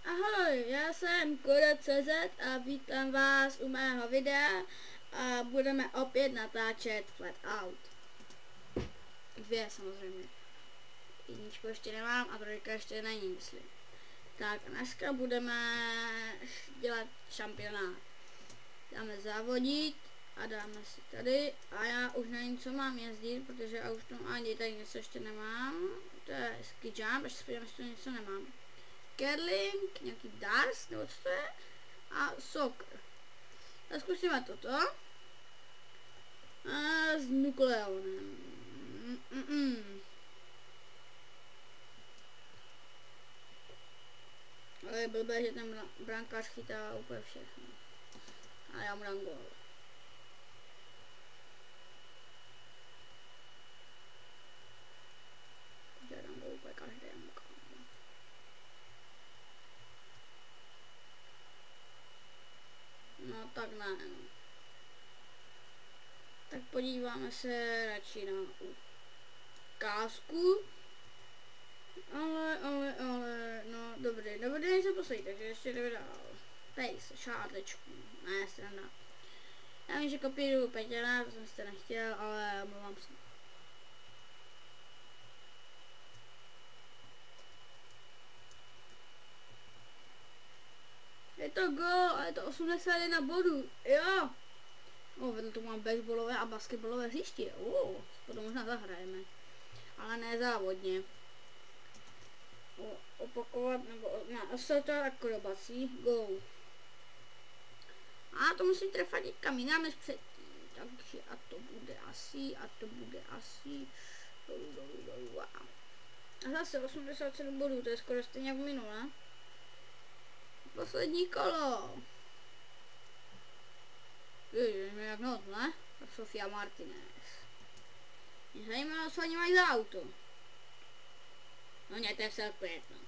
Ahoj, já jsem Koda.cz a vítám vás u mého videa a budeme opět natáčet Flat Out. 2 samozřejmě. Jedničku ještě nemám a trojka ještě není, myslím. Tak a dneska budeme dělat šampionát. Dáme závodit a dáme si tady a já už nevím, co mám jezdit, protože já už tam ani tady něco ještě nemám. To je ski jump, ještě spíš, že to něco nemám. Curling, nějaký darts, nebo co to je, a soccer. Tak zkusíme toto. A s Nukleonem. Ale je blbé, že ten brankář chytá úplně všechno. A já mu dám gól. Já dám gól úplně každému. No tak ne. Tak podíváme se radši na ukázku. Ale, no dobrý, nejsem poslední, takže ještě jdeme dál. Tady se šátečku, ne, strana. Já vím, že kopíruju Petěna, to jsem jste nechtěl, ale mluvám se. Je to gól, ale je to 81 bodů, jo. Vedle tomu mám baseballové a basketballové hřiště, potom možná zahrajeme. Ale ne závodně. Opakovat nebo ne, asfaltovat akrobací, go. A to musím trefat někam jinam než předtím, takže a to bude asi. A zase 87 bodů, to je skoro stejně jak minule. Poslední kolo. Ježiš, jak noc, ne? Sofia Martinez. Mě zajímalo, co oni mají za auto. No ne, to je vse opět, no.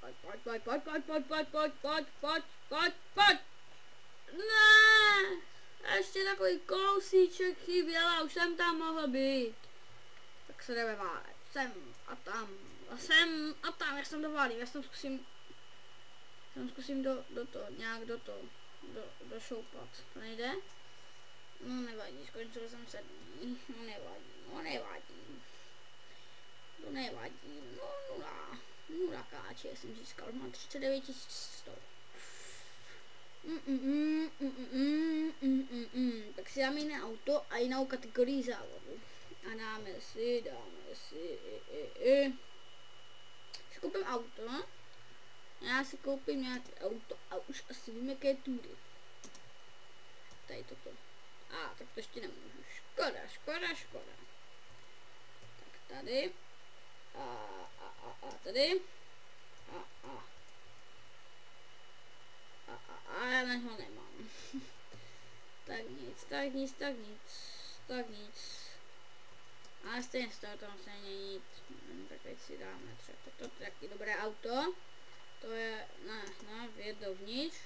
Pojď. Ne! Ještě takový kousíček chyběl a už jsem tam mohl být. Tak se jdeme válet. Sem a tam, jak jsem to válím, já jsem zkusím do šoupat. To nejde? No nevadí, skončil jsem 7. No nevadí. No 0 káče jsem získal, mám 39 100. Tak si dáme jiné auto a jinou kategorii závodu. A dáme si koupím auto. Já si koupím nějaké auto a už asi vím, jaké tury. Tady toto. Tak to ještě nemůžu. Škoda. Tak tady. A tady. A já na ho nemám. tak nic. Ale stejně z toho to musí nic. Tak teď si dáme třeba toto, taky dobré auto. To je, vjed dovnitř.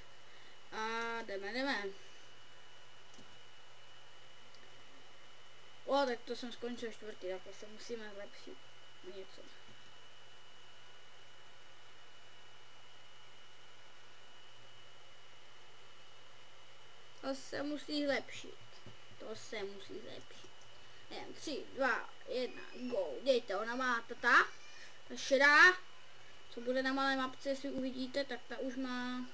A jdeme. Tak to jsem skončil 4, tak se musíme zlepšit něco. To se musí zlepšit. Nevím, 3, 2, 1, go. Dejte, ona má ta šedá, co bude na malé mapce, jestli uvidíte, tak ta už má,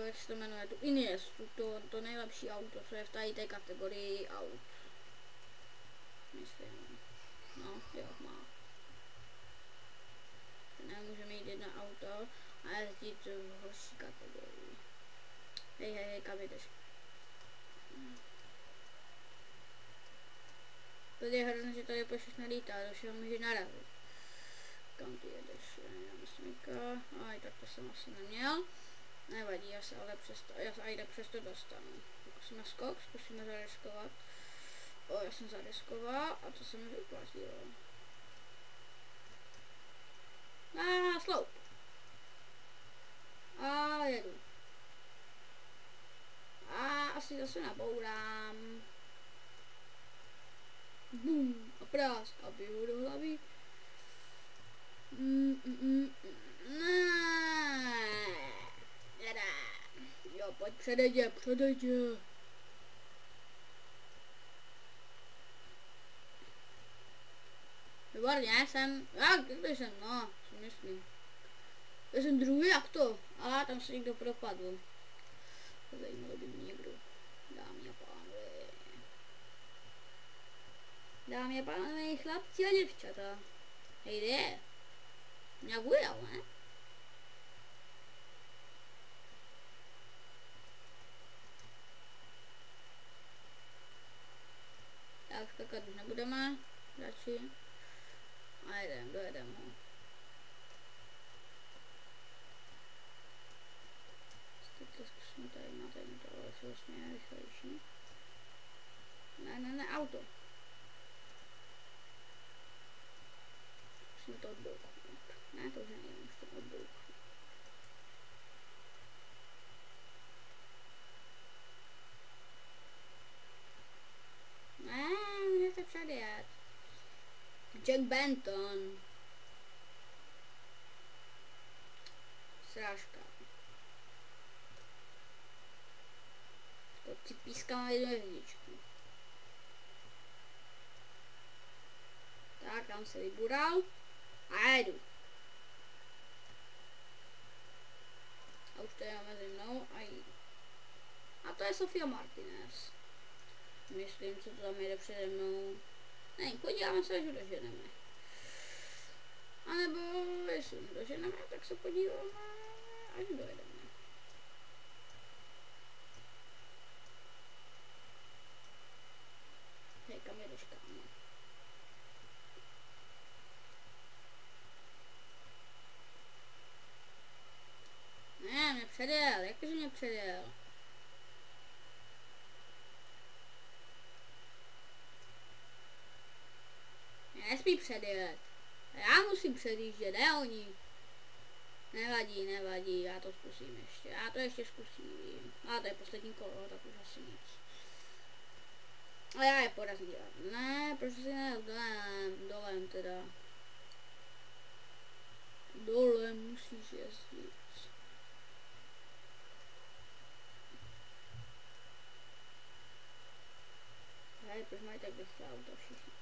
jak se to jmenuje, tu Iniestu, to nejlepší auto, co je v tady té kategorii aut. Myslím, jo, má. Nemůžeme mít jedno auto a jezdit v horší kategorii. Hej, kam jdeš? Tady je hrozně, že tady všechno lítá, do všeho může narazit. Kam ty jedeš? Aj, tak to jsem asi neměl. Nevadí, já se ale přesto dostanu. Zkusíme skok, zkusíme zariskovat. Já jsem zariskoval a to se mi vyplatilo. Sloup. A jedu. A asi zase nabourám. Bum, a prásk a běhu do hlavy. Jo, pojď předejde. Výborně, kde jsem, no, si myslím. Já jsem druhý, jak to? A tam se někdo propadl. Zajímalo by mě někdo. Dámy a pánové, chlapci a děvčata. Hej, kde? Nějak ujel, ne? Tak skakat už nebudeme, radši. A dojedem ho. To zkusíme tady na to, ale je vlastně rychlejší. Ne, auto. Musím to odbouchnout. Ne, to už nejde, už to odbouchnout. Ne, mě se předjet. Jack Benton. Srážka. To ti pískám jednu hvězdičku. Tak, tam se vybural. A jedu. A už to je mezi mnou a jdu. A to je Sofia Martinez. Myslím, co to tam jede přede mnou. Ne, podíváme se, až doženeme. A nebo jestli doženeme, tak se podíváme, až dojedeme. Hej, kam jedeš, kámo? Ne, mě předjel, jakože mě předjel. Nesmí předjet. Já musím předjíždět, ne oni. Nevadí, já to zkusím ještě. Já to ještě zkusím. A to je poslední kolo, tak už asi nic. A já je porazím dělat. Ne, proč si ne dolem teda. Dole musíš jezdit. Hej, proč mají tak rychlé auto všichni?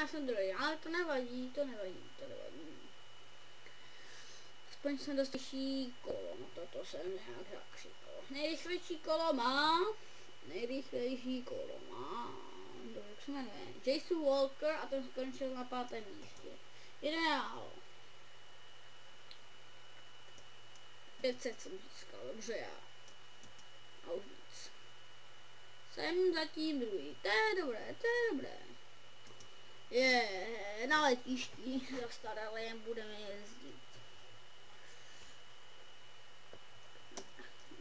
Jsem druhý, ale to nevadí. Aspoň jsem dostější kolo, no toto jsem nějak zakřikl. Nejrychlejší kolo má. Dobře, jak se jmenuje? Jason Walker a ten skončil na 5. místě. Jdeme dál. 500 jsem získal, dobře já. A už nic. Jsem zatím druhý, to je dobré. Je na letišti, za Staralem budeme jezdit.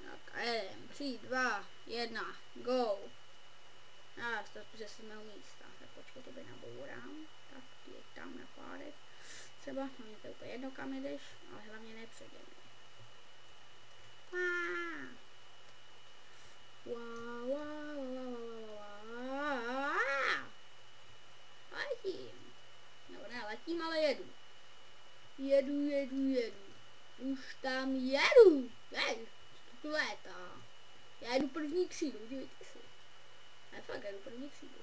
Tak a jedem, 3, 2, 1, go. A startu ze 7. místa, tak počkej, tebe nabourám. Tak ty je tam na párek. Třeba, no mě to je úplně jedno, kam jedeš, ale hlavně nepředem. Letím, ale jedu. Už tam jedu. To létá. Já jedu první křídu, dívejte si. Ne, fakt jedu první křídu.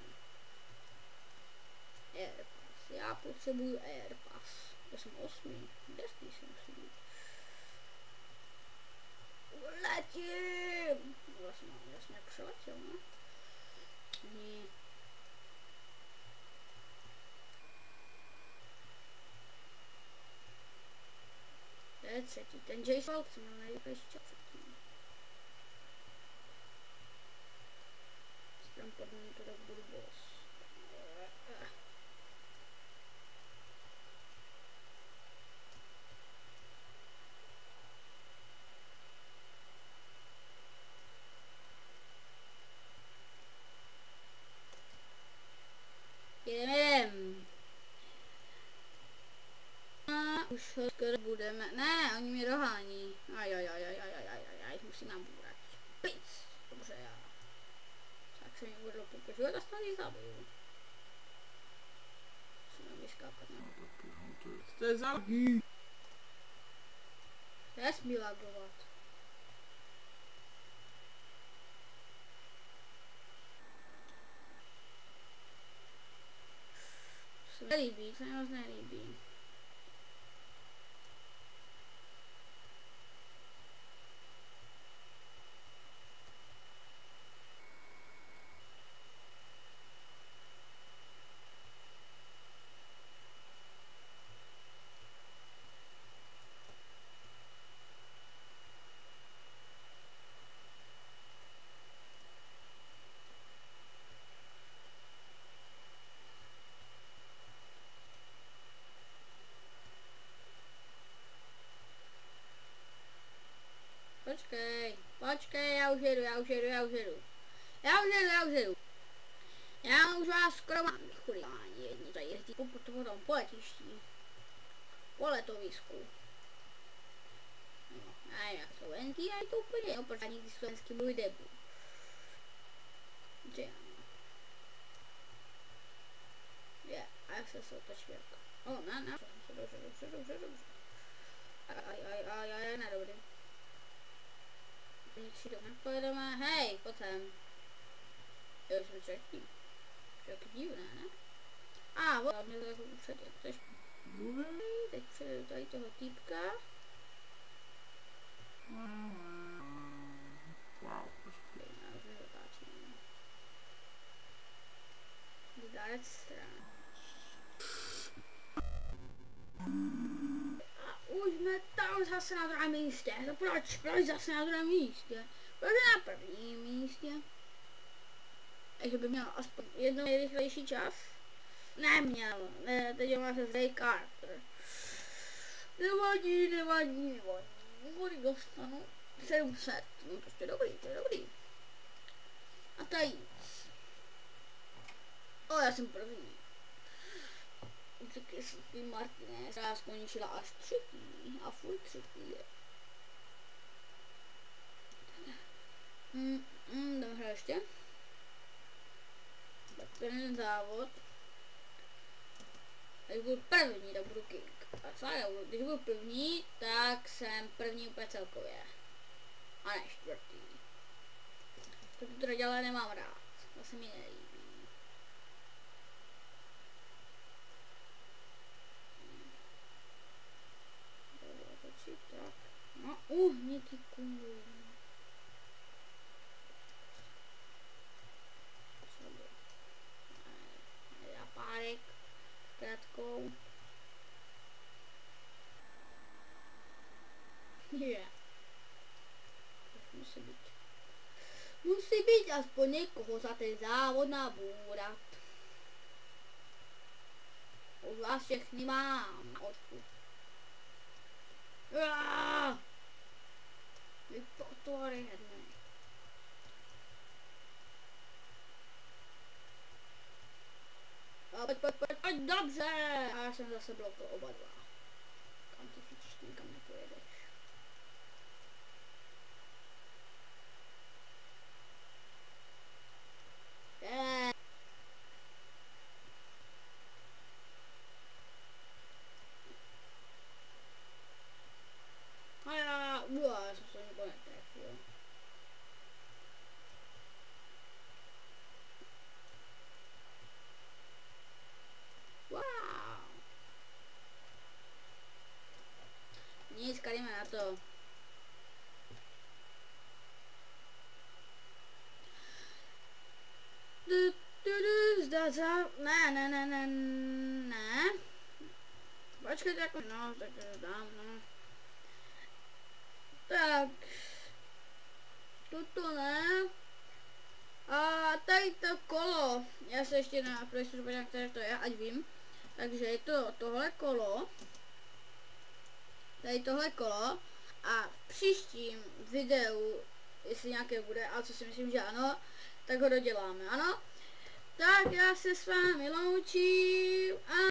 Airpass. Já potřebuju Airpass. Já jsem 8. 10 jsem musím být. Letím. Vlastně přeletěl, ne? Ne. To je třetí. Ten Jason Walker měl nejrychlejší čas předtím. Tam padnu to, tak budu boss. jedem. A už ho skoro budeme, ne, oni mě dohání. Aj, musím nabůrat. Pic, dobře já. Tak se mi budou pokračovat a snad ji zabiju. Musím vyskápat, ne? Jste zavý. Nesmí lagovat. To se nelíbí, to se moc nelíbí. Počkej, já už jedu. Já už vás skoro mám chuligání jedni, tady jezdí po tom poletišti. Po letovisku. No, a jak slovenský, a je to úplně, no, protože nikdy slovenský můj debut. Že ano. Je, a jak se otočvěrka. O, ne, dobře. Aj, nedobrý. Si to nepojedeme, hej, potom. Jo, jsme třetí. Však divné, ne? A, mě to takovou předět, teď předjedu tady toho týpka. Wow. Vydáret stran. Už jsme tam zase na druhém místě. No proč zase na druhém místě? Proč na prvním místě? Takže by měl aspoň jednou nejrychlejší čas. Neměl. Ne, teď má se Ray Carter. Nevadí. Kolik dostanu? 700. No to je dobrý. A tady. O, já jsem první. Taky Sophie Martinez, která skončila až třetí a furt třetí je. Dobře ještě. Tak ten závod. Když budu první, tak budu king. Když budu první, tak jsem první úplně celkově. A ne čtvrtý. To teda dělat nemám rád. To se mi nelíbí. Tak, no, někdy kungu. Já párek s krátkou. Yeah. Musí být aspoň někoho za ten závod nabůrat. Už vás všechny mám na očku. Vy potvory jedné. Pojď, dobře. A já jsem zase blokl oba dva. Kam ty chytíš, tím kam nepojedeš. Já jsem se nikdo netrefil. Wow. Nic, jdeme na to. Zdá se, ne. Počkejte, jako, no, tak dám, no. Tak. Toto ne. A tady to kolo. Já se ještě na projistru, které to je, ať vím. Takže je to tohle kolo. Tady tohle kolo. A v příštím videu, jestli nějaké bude, a co si myslím, že ano, tak ho doděláme, ano. Tak já se s vámi loučím.